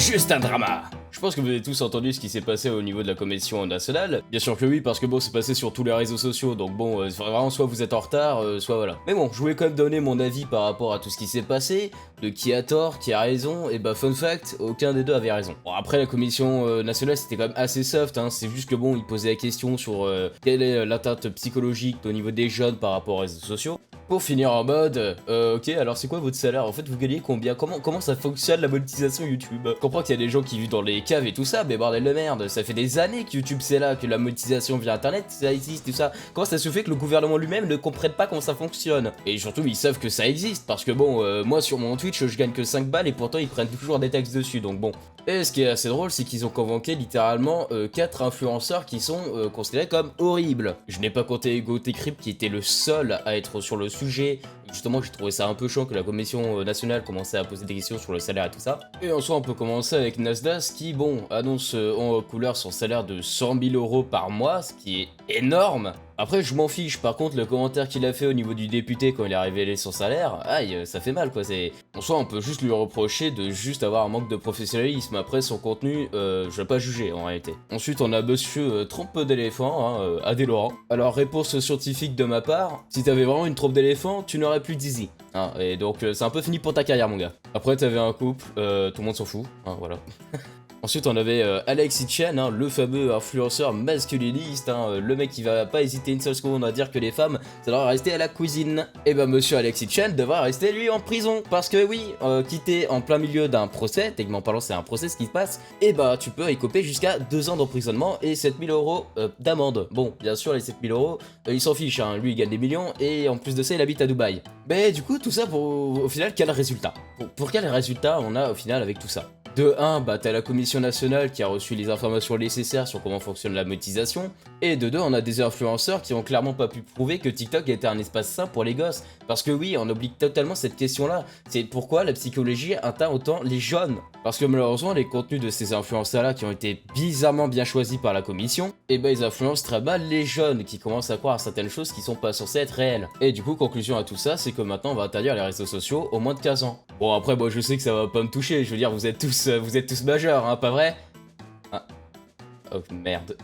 Juste un drama. Je pense que vous avez tous entendu ce qui s'est passé au niveau de la commission nationale. Bien sûr que oui, parce que bon, c'est passé sur tous les réseaux sociaux, donc bon, vraiment, soit vous êtes en retard, soit voilà. Mais bon, je voulais quand même donner mon avis par rapport à tout ce qui s'est passé, de qui a tort, qui a raison, et bah fun fact, aucun des deux avait raison. Bon, après, la commission nationale, c'était quand même assez soft, hein, c'est juste que bon, ils posaient la question sur quelle est l'atteinte psychologique au niveau des jeunes par rapport aux réseaux sociaux. Pour finir en mode, ok, alors c'est quoi votre salaire? En fait, vous gagnez combien? Comment ça fonctionne la monétisation YouTube? Je comprends qu'il y a des gens qui vivent dans les caves et tout ça, mais bordel de merde, ça fait des années que YouTube c'est là, que la monétisation via internet, ça existe, tout ça. Comment ça se fait que le gouvernement lui-même ne comprenne pas comment ça fonctionne? Et surtout, ils savent que ça existe, parce que bon, moi sur mon Twitch, je gagne que 5 balles et pourtant ils prennent toujours des taxes dessus, donc bon. Et ce qui est assez drôle, c'est qu'ils ont convoqué littéralement 4 influenceurs qui sont considérés comme horribles. Je n'ai pas compté Ego Techrip qui était le seul à être sur le sujet. Justement, j'ai trouvé ça un peu chiant que la commission nationale commençait à poser des questions sur le salaire et tout ça. Et en soi, on peut commencer avec Nasdaq qui, bon, annonce en couleur son salaire de 100 000 € par mois, ce qui est énorme. Après, je m'en fiche, par contre, le commentaire qu'il a fait au niveau du député quand il a révélé son salaire, aïe, ça fait mal quoi, c'est... En soi, on peut juste lui reprocher de juste avoir un manque de professionnalisme, après son contenu, je vais pas juger en réalité. Ensuite, on a monsieur trompe d'éléphant, hein, Adé Laurent. Alors, réponse scientifique de ma part, si t'avais vraiment une trompe d'éléphant, tu n'aurais plus d'easy. Hein, et donc, c'est un peu fini pour ta carrière, mon gars. Après, t'avais un couple, tout le monde s'en fout, hein, voilà. Ensuite, on avait Alexis Chen, hein, le fameux influenceur masculiniste, hein, le mec qui va pas hésiter une seule seconde à dire que les femmes, ça doit rester à la cuisine. Et ben, monsieur Alexis Chen devra rester, lui, en prison. Parce que oui, quitter en plein milieu d'un procès, techniquement parlant, c'est un procès ce qui se passe, et bah, tu peux écoper jusqu'à 2 ans d'emprisonnement et 7 000 € d'amende. Bon, bien sûr, les 7 000 €, il s'en fiche, hein, lui, il gagne des millions, et en plus de ça, il habite à Dubaï. Mais du coup, tout ça pour, au final, quel résultat? Pour quel résultat on a, au final, avec tout ça? De 1, bah t'as la commission nationale qui a reçu les informations nécessaires sur comment fonctionne la monétisation, et de 2, on a des influenceurs qui ont clairement pas pu prouver que TikTok était un espace sain pour les gosses. Parce que oui, on oublie totalement cette question-là, c'est pourquoi la psychologie atteint autant les jeunes. Parce que malheureusement, les contenus de ces influenceurs-là qui ont été bizarrement bien choisis par la commission, et bah ils influencent très mal les jeunes qui commencent à croire à certaines choses qui sont pas censées être réelles. Et du coup, conclusion à tout ça, c'est que maintenant on va interdire les réseaux sociaux aux moins de 15 ans. Bon après, moi je sais que ça va pas me toucher, je veux dire, vous êtes tous majeurs, hein, pas vrai? Ah. Oh merde.